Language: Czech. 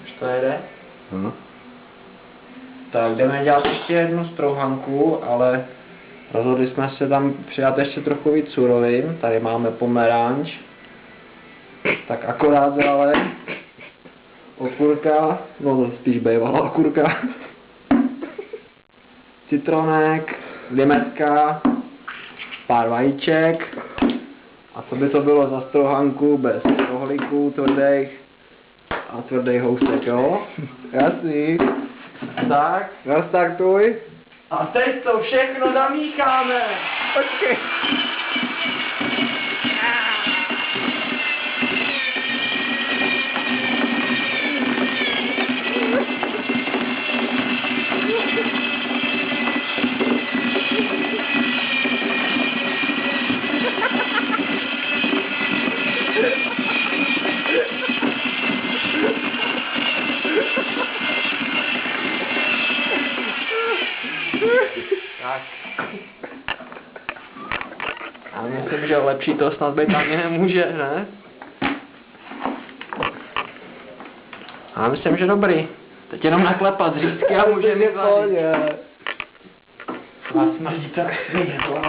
Už to jede? Tak jdeme dělat ještě jednu strouhanku, ale rozhodli jsme se tam přidat ještě trochu víc surovin. Tady máme pomeranč, tak akorát zralé, okurka, no to spíš bývalá okurka, citronek, limetka, pár vajíček. A co by to bylo za strouhanku bez rohlíků tvrdých a tvrdý housek, jo? Jasný. Tak, nastartuj. A teď to všechno zamícháme. Počkej. Tak. Já myslím, že lepší to snad být ani nemůže, ne? Já myslím, že dobrý. Teď jenom naklepat řízky a můžeme jít vařit. Vás smrdí tak světlo.